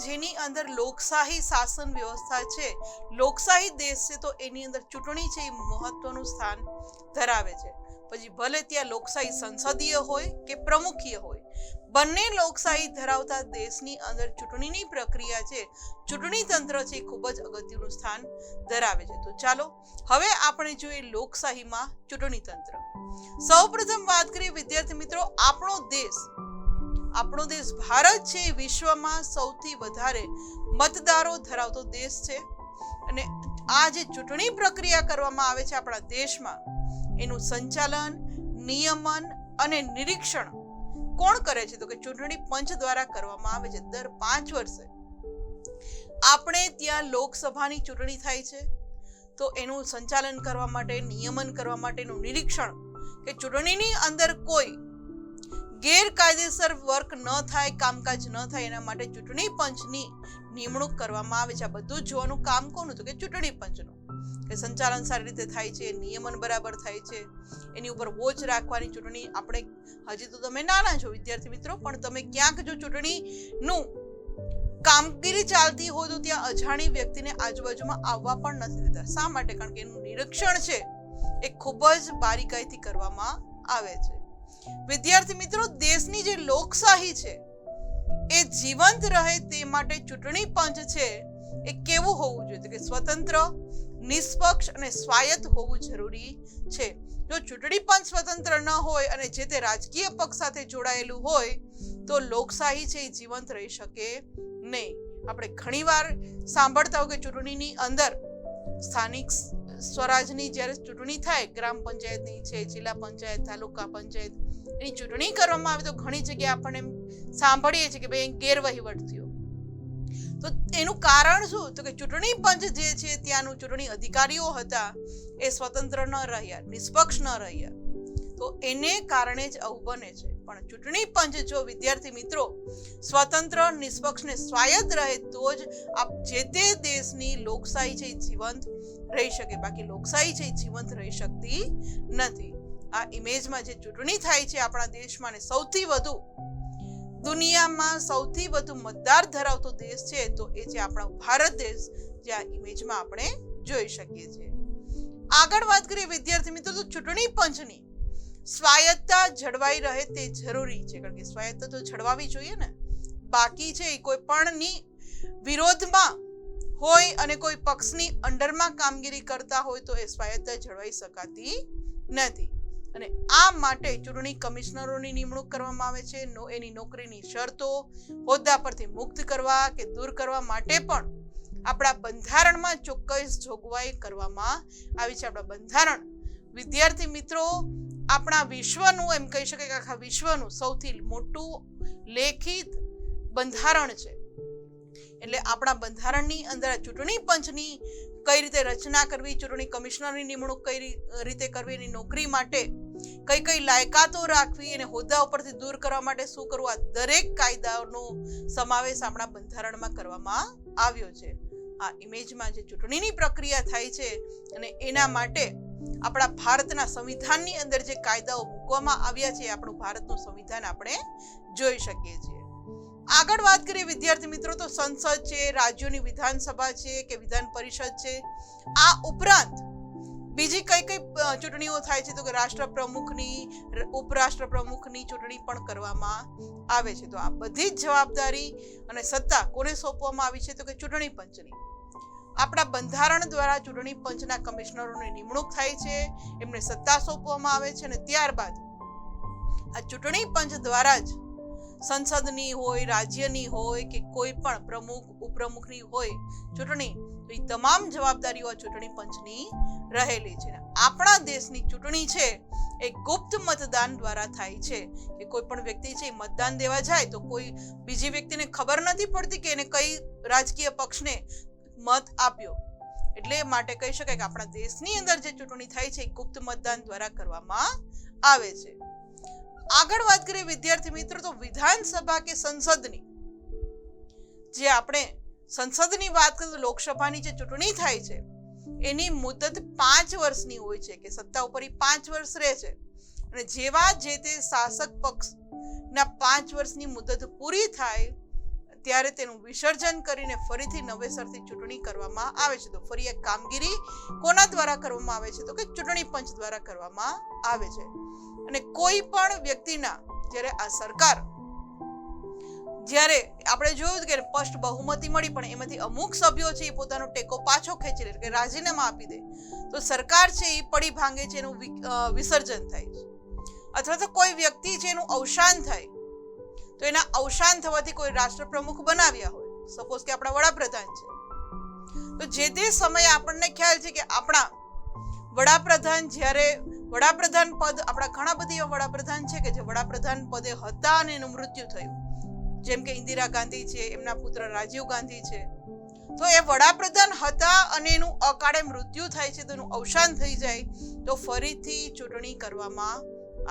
જેની અંદર લોકશાહી શાસન વ્યવસ્થા છે, લોકશાહી દેશ છે, તો એની અંદર ચૂંટણી છે એ મહત્વનું સ્થાન ધરાવે છે. પછી ભલે ત્યાં લોકશાહી સંસદીય હોય કે પ્રમુખીય હોય, બંને લોકશાહી ધરાવતા દેશની અંદર ચૂંટણીની પ્રક્રિયા છે, ચૂંટણી તંત્ર છે એ ખૂબ જ અગત્યનું સ્થાન ધરાવે છે. તો ચાલો હવે આપણે જોઈએ લોકશાહીમાં ચૂંટણી તંત્ર. સૌપ્રથમ વાત કરીએ વિદ્યાર્થી મિત્રો, આપણો દેશ ભારત છે વિશ્વમાં સૌથી વધારે મતદારો ધરાવતો દેશ છે. અને આ જે ચૂંટણી પ્રક્રિયા કરવામાં આવે છે આપણા દેશમાં, એનું સંચાલન, નિયમન અને નિરીક્ષણ કોણ કરે છે? તો કે ચૂંટણી પંચ દ્વારા કરવામાં આવે છે. દર 5 વર્ષે આપણે ત્યાં લોકસભાની ચૂંટણી થાય છે, તો એનું સંચાલન કરવા માટે, નિયમન કરવા માટેનું નિરીક્ષણ, કે ચૂંટણીની અંદર કોઈ ગેરકાયદેસર વર્ક ન થાય, કામકાજ ન થાય, એના માટે ચૂંટણી પંચની નિમણૂક કરવામાં આવે છે. આ બધું જ જોવાનું કામ કોનું? તો કે ચૂંટણી પંચનું, કે સંચાલન સારી રીતે થાય છે, નિયમન બરાબર થાય છે, એની ઉપર વોચ રાખવાની. ચૂંટણી આપણે હજી તો તમે નાના છો વિદ્યાર્થી મિત્રો, પણ તમે ક્યાંક જો ચૂંટણીનું કામગીરી ચાલતી હોય તો ત્યાં અજાણી વ્યક્તિને આજુબાજુમાં આવવા પણ નથી દેતા. શા માટે? કારણ કે એનું નિરીક્ષણ છે એ ખૂબ જ બારીકાઈથી કરવામાં આવે છે. વિદ્યાર્થી મિત્રો, દેશની જે લોકશાહી છે એ જીવંત રહે તે માટે ચૂંટણી પંચ છે એ કેવું હોવું જોઈએ? તો કે સ્વતંત્ર, નિષ્પક્ષ અને સ્વાયત્ત હોવું જરૂરી છે. જો ચૂંટણી પંચ સ્વતંત્ર ન હોય અને જે તે રાજકીય પક્ષ સાથે જોડાયેલું હોય તો લોકશાહી છે એ જીવંત રહી શકે નહીં. આપણે ઘણીવાર સાંભળતા હોય કે ચૂંટણીની અંદર સ્થાનિક સ્વરાજની જ્યારે ચૂંટણી થાય, ગ્રામ પંચાયતની છે, જિલ્લા પંચાયત, તાલુકા પંચાયત, એની ચૂંટણી કરવામાં આવે તો ઘણી જગ્યાએ આપણને સાંભળીએ છીએ કે ભાઈ ગેરવહીવટ થયો. તો એનું કારણ શું? તો કે ચૂંટણી પંચ જે છે ત્યાંનું ચૂંટણી અધિકારીઓ હતા એ સ્વતંત્ર ન રહ્યા, નિષ્પક્ષ ન રહ્યા, તો એને કારણે જ આવું બને છે. પણ ચૂંટણી પંચ જો વિદ્યાર્થી મિત્રો સ્વતંત્ર, નિષ્પક્ષ ને સ્વાયત્ત રહે તો જ જે તે દેશની લોકશાહી છે જીવંત રહી શકે. બાકી લોકશાહી છે જીવંત રહી શકતી નથી. આ ઇમેજમાં જે ચૂંટણી થાય છે આપણા દેશમાં, ને સૌથી વધુ દુનિયામાં સૌથી વધુ મતદાર ધરાવતો દેશ છે તો એ છે આપણો ભારત દેશ, જે આ ઇમેજમાં આપણે જોઈ શકીએ છીએ. આગળ વાત કરીએ વિદ્યાર્થી મિત્રો, તો ચૂંટણી પંચની સ્વાયત્તતા જળવાઈ રહે તે જરૂરી છે. કારણ કે સ્વાયત્તતા તો જળવાવી જોઈએ ને. બાકી છે કોઈ પણની વિરોધમાં હોય અને કોઈ પક્ષની અંડરમાં કામગીરી કરતા હોય તો એ સ્વાયત્તતા જળવાઈ શકાતી નથી. અને આ માટે ચૂંટણી કમિશનરોની નિમણૂક કરવામાં આવે છે. એની નોકરીની શરતો હોદ્દા પરથી મુક્ત કરવા કે દૂર કરવા માટે પણ આપણા બંધારણમાં ચોક્કસ જોગવાઈ કરવામાં આવી છે. આપણા બંધારણ વિદ્યાર્થી મિત્રો આપણા વિશ્વનું, એમ કહી શકાય કે આખા વિશ્વનું સૌથી મોટું લેખિત બંધારણ છે. એટલે આપણા બંધારણની અંદર ચૂંટણી પંચની કઈ રીતે રચના કરવી, ચૂંટણી કમિશનરની નિમણૂક કઈ રીતે કરવી, એની નોકરી માટે કઈ કઈ લાયકાતો રાખવી, અને હોદ્દા ઉપરથી દૂર કરવા માટે શું કરવું, આ દરેક કાયદાઓનો સમાવેશ આપણા બંધારણમાં કરવામાં આવ્યો છે. આ ઇમેજમાં જે ચૂંટણીની પ્રક્રિયા થાય છે અને એના માટે આપણા ભારતના સંવિધાનની અંદર જે કાયદાઓ મૂકવામાં આવ્યા છે, આપણું ભારતનું સંવિધાન આપણે જોઈ શકીએ છીએ. આગળ વાત કરીએ વિદ્યાર્થી મિત્રો, તો સંસદ છે, રાજ્યોની વિધાનસભા છે કે વિધાન પરિષદ છે, આ ઉપરાંત બીજી કઈ કઈ ચૂંટણીઓ થાય છે? તો કે રાષ્ટ્રપ્રમુખની, ઉપરાષ્ટ્રપ્રમુખની ચૂંટણી પણ કરવામાં આવે છે. તો આ બધી જ જવાબદારી અને સત્તા કોને સોંપવામાં આવી છે? તો કે ચૂંટણી પંચની. આપણા બંધારણ દ્વારા ચૂંટણી પંચના કમિશનરોની નિમણૂક થાય છે, એમને સત્તા સોંપવામાં આવે છે, અને ત્યારબાદ આ ચૂંટણી પંચ દ્વારા જ સંસદની હોય, રાજ્યની હોય કે કોઈ પણ પ્રમુખ, ઉપપ્રમુખની હોય ચૂંટણી, તો એ તમામ જવાબદારીઓ ચૂંટણી પંચની રહેલી છે. આપણા દેશની ચૂંટણી છે એ ગુપ્ત મતદાન દ્વારા થાય છે. કે કોઈ પણ વ્યક્તિ છે મતદાન દેવા જાય તો કોઈ બીજી વ્યક્તિને ખબર નથી પડતી કે એને કઈ રાજકીય પક્ષને મત આપ્યો. એટલે માટે કહી શકાય કે આપણા દેશની અંદર જે ચૂંટણી થાય છે એ ગુપ્ત મતદાન દ્વારા કરવામાં આવે છે. આગળ વાત કરીએ વિદ્યાર્થી મિત્રો, તો વિધાનસભા કે સંસદની, જે આપણે સંસદની વાત કરીએ તો લોકસભાની જે ચૂંટણી થાય છે એની મુદત 5 વર્ષની હોય છે, કે સત્તા ઉપર 5 વર્ષ રહે છે. અને જેવા જે તે શાસક પક્ષના 5 વર્ષની મુદત પૂરી થાય ત્યારે તેનું વિસર્જન કરીને ફરીથી નવેસરથી ચૂંટણી કરવામાં આવે છે. તો ફરી એક કામગીરી કોના દ્વારા કરવામાં આવે છે? તો કે ચૂંટણી પંચ દ્વારા કરવામાં આવે છે. અને કોઈ પણ વ્યક્તિના જ્યારે આ સરકાર જ્યારે આપણે જોયું કે સ્પષ્ટ બહુમતી મળી પણ એમાંથી અમુક સભ્યો છે એ પોતાનો ટેકો પાછો ખેંચી લે કે રાજીનામા આપી દે તો સરકાર છે એ પડી ભાંગે છે, એનું વિસર્જન થાય છે. અથવા તો કોઈ વ્યક્તિ છે એનું અવસાન થાય તો એના અવસાન થવાથી કોઈ રાષ્ટ્ર પ્રમુખ બનાવ્યા હોય, સપોઝ કે આપણા વડાપ્રધાન છે, તો જે તે સમયે આપણને ખ્યાલ છે કે આપણા વડાપ્રધાન જ્યારે વડાપ્રધાન પદ, આપણા ઘણા બધી એવા વડાપ્રધાન છે કે જે વડાપ્રધાન પદે હતા અને એનું મૃત્યુ થયું, જેમ કે ઇન્દિરા ગાંધી છે, એમના પુત્ર રાજીવ ગાંધી છે. તો એ વડાપ્રધાન હતા અને એનું અકાળે મૃત્યુ થાય છે, તો એનું અવસાન થઈ જાય તો ફરીથી ચૂંટણી કરવામાં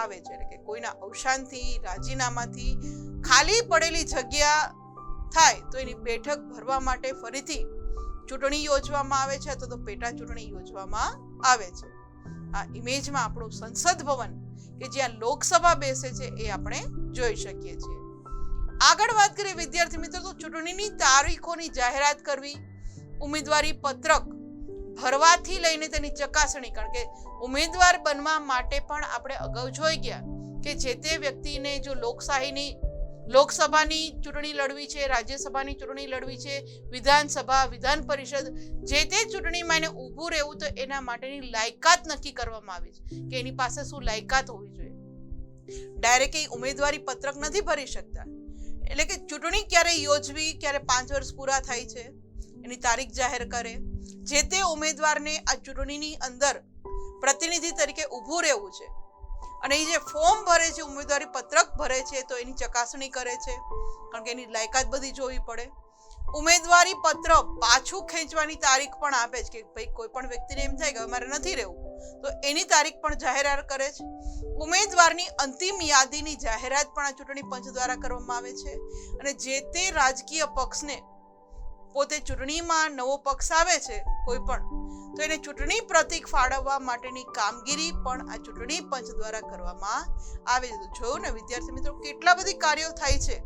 આવે છે. એટલે કે કોઈના અવસાનથી, રાજીનામાથી ખાલી પડેલી જગ્યા થાય તો એની બેઠક ભરવા માટે ફરીથી ચૂંટણી યોજવામાં આવે છે અથવા તો પેટા ચૂંટણી યોજવામાં આવે છે. આ ઇમેજમાં આપણું સંસદ ભવન કે જ્યાં લોકસભા બેસે છે એ આપણે જોઈ શકીએ છીએ. આગળ વાત કરીએ વિદ્યાર્થી મિત્રો, તો ચૂંટણીની તારીખોની જાહેરાત કરવી, ઉમેદવારી પત્રક ભરવાથી લઈને તેની ચકાસણી, કારણ કે ઉમેદવાર બનવા માટે પણ આપણે અગાઉ જોઈ ગયા કે જે તે વ્યક્તિને જો લોકસભાની ચૂંટણી લડવી છે, રાજ્યસભાની ચૂંટણી લડવી છે, વિધાનસભા, વિધાન પરિષદ, જે તે ચૂંટણીમાં એને ઊભું રહેવું તો એના માટેની લાયકાત નક્કી કરવામાં આવી છે કે એની પાસે શું લાયકાત હોવી જોઈએ. ડાયરેક્ટ એ ઉમેદવારી પત્રક નથી ભરી શકતા. એટલે કે ચૂંટણી ક્યારે યોજવી, ક્યારે 5 વર્ષ પૂરા થાય છે એની તારીખ જાહેર કરે, જે તે ઉમેદવારને આ ચૂંટણીની અંદર પ્રતિનિધિ તરીકે ઊભું રહેવું છે અને એ જે ફોર્મ ભરે છે, ઉમેદવારી પત્રક ભરે છે તો એની ચકાસણી કરે છે, કારણ કે એની લાયકાત બધી જોવી પડે. ઉમેદવારી પત્ર પાછું ખેંચવાની તારીખ પણ આપે છે કે ભાઈ કોઈ પણ વ્યક્તિને એમ થાય કે અમારે નથી રહેવું તો એની તારીખ પણ જાહેરાત કરે છે. ઉમેદવારની અંતિમ યાદીની જાહેરાત પણ આ ચૂંટણી પંચ દ્વારા કરવામાં આવે છે અને જે તે રાજકીય પક્ષને પોતે ચૂંટણીમાં નવો પક્ષ આવે છે કોઈ પણ તો એને ચૂંટણી પ્રતીક ફાળવવા માટેની કામગીરી પણ આ ચૂંટણી પંચ દ્વારા કરવામાં આવે છે. તો જોયું ને વિદ્યાર્થી મિત્રો કેટલા બધી કાર્યો થાય છે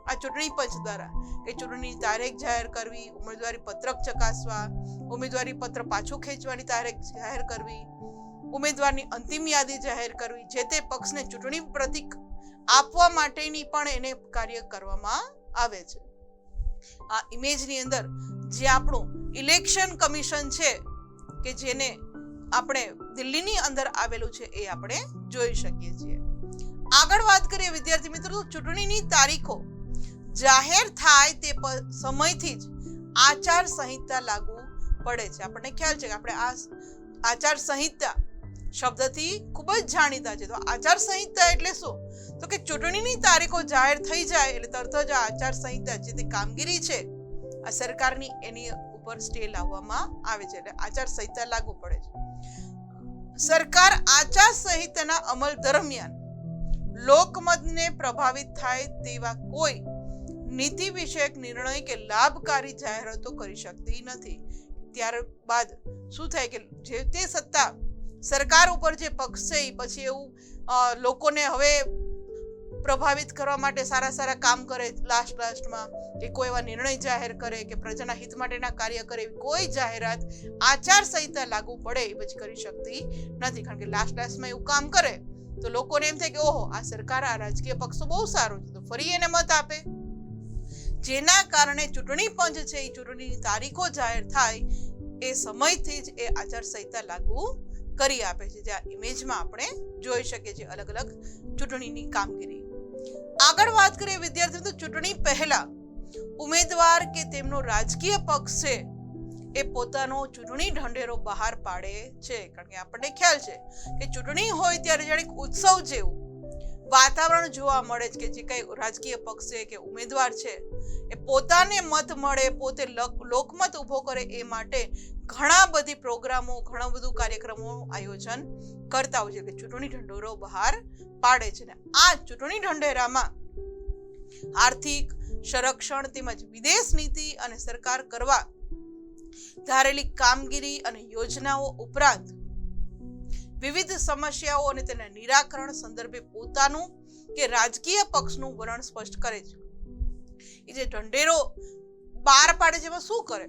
આ ચૂંટણી પંચ દ્વારા, કે ચૂંટણીની તારીખ જાહેર કરવી, ઉમેદવારી પત્રક ચકાસવા, ઉમેદવારી પત્ર પાછું ખેંચવાની તારીખ જાહેર કરવી, ઉમેદવારની અંતિમ યાદી જાહેર કરવી, જે તે પક્ષને ચૂંટણી પ્રતીક આપવા માટેની પણ એને કાર્ય કરવામાં આવે છે. આ ઇમેજની અંદર જે આપણું ઇલેક્શન કમિશન છે કે જેને આપણે દિલ્હીની અંદર આવેલું છે એ આપણે જોઈ શકીએ છીએ. આગળ વાત કરીએ વિદ્યાર્થી મિત્રો, ચૂંટણીની તારીખો જાહેર થાય તે સમયથી જ આચાર સંહિતા લાગુ પડે છે. આપણને ખ્યાલ છે કે આપણે આ આચાર સંહિતા શબ્દથી ખૂબ જ જાણીતા છે. તો આચાર સંહિતા એટલે શું? તો કે ચૂંટણીની તારીખો જાહેર થઈ જાય એટલે તરત જ આ આચાર સંહિતા જે તે કામગીરી છે આ સરકારની એની ઉપર સ્ટે લાવવામાં આવે છે, એટલે આચાર સંહિતા લાગુ પડે છે. સરકાર આચાર સંહિતાના અમલ દરમિયાન લોકમતને પ્રભાવિત થાય તેવા કોઈ નીતિ વિષયક નિર્ણય કે લાભકારી જાહેરાતો કરી શકતી નથી. ત્યારબાદ શું થાય કે જે તે સત્તા સરકાર ઉપર જે પક્ષ છે એ પછી એવું લોકોને હવે પ્રભાવિત કરવા માટે સારા કામ કરે લાસ્ટમાં, કે કોઈ એવા નિર્ણય જાહેર કરે કે પ્રજાના હિત માટેના કાર્ય કરે, કોઈ જાહેરાત આચાર સંહિતા લાગુ પડે એ પછી કરી શકતી નથી. કારણ કે લાસ્ટમાં એવું કામ કરે તો લોકોને એમ થાય કે ઓહો આ સરકાર, આ રાજકીય પક્ષ તો બહુ સારું છે તો ફરી એને મત આપે, જેના કારણે ચૂંટણી પંચ છે એ ચૂંટણીની તારીખો જાહેર થાય એ સમયથી જ એ આચાર સંહિતા લાગુ કરી આપે છે. જે આ ઇમેજમાં આપણે જોઈ શકીએ છીએ અલગ અલગ ચૂંટણીની કામગીરી. આગળ વાત કરીએ વિદ્યાર્થીઓ, તો ચૂંટણી પહેલા ઉમેદવાર કે તેમનો રાજકીય પક્ષ છે એ પોતાનો ચૂંટણી ઢંઢેરો બહાર પાડે છે. કારણ કે આપણને ખ્યાલ છે કે ચૂંટણી હોય ત્યારે જાણે ઉત્સવ જેવું વાતાવરણ જોવા મળે છે કે જે કઈ રાજકીય પક્ષ છે કે ઉમેદવાર છે એ પોતાને મત મળે, પોતે લોકમત ઊભો કરે એ માટે ઘણા બધી પ્રોગ્રામો, ઘણા બધું કાર્યક્રમોનું આયોજન કરતા હોય છે કે ચૂંટણી ઢંઢેરો બહાર પાડે છે. ને આ ચૂંટણી ઢંઢેરામાં આર્થિક સંરક્ષણ તેમજ વિદેશ નીતિ અને સરકાર કરવા ધારેલી કામગીરી અને યોજનાઓ ઉપરાંત વિવિધ સમસ્યાઓ અને તેના નિરાકરણ સંદર્ભે પોતાનું કે રાજકીય પક્ષનું વલણ સ્પષ્ટ કરે છે. એ જે ઢંઢેરો બહાર પાડે છે એમાં શું કરે?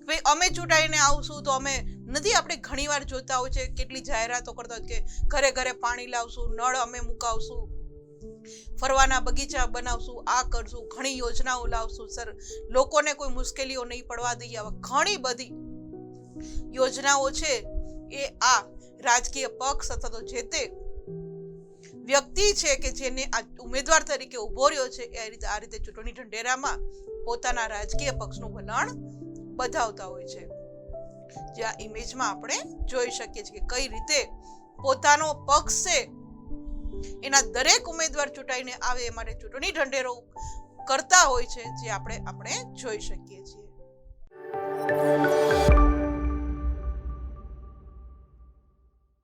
ભાઈ અમે ચૂંટાઈને આવશું તો અમે નથી, આપણે ઘણીવાર જોતા હોય છે કેટલી જાહેરાતો કરતા હોય કે ઘરે ઘરે પાણી લાવશું, નળ અમે મુકાવશું, ફરવાના બગીચા બનાવશું, આ કરશું, ઘણી યોજનાઓ લાવશું, સર લોકોને કોઈ મુશ્કેલીઓ નહીં પડવા દઈએ. હવે ઘણી બધી યોજનાઓ છે એ આ રાજકીય પક્ષ અથવા તો જે તે વ્યક્તિ છે કે જેને આ ઉમેદવાર તરીકે ઉભો રહ્યો છે એ આ રીતે ચૂંટણી ઢંઢેરામાં પોતાના રાજકીય પક્ષનું વલણ બતાવતા હોય છે. જે આ ઇમેજમાં આપણે જોઈ શકીએ છીએ કે કઈ રીતે પોતાનો પક્ષ છે એના દરેક ઉમેદવાર ચૂંટાઈને આવે એ માટે ચૂંટણી ઢંઢેરો કરતા હોય છે, જે આપણે જોઈ શકીએ છીએ.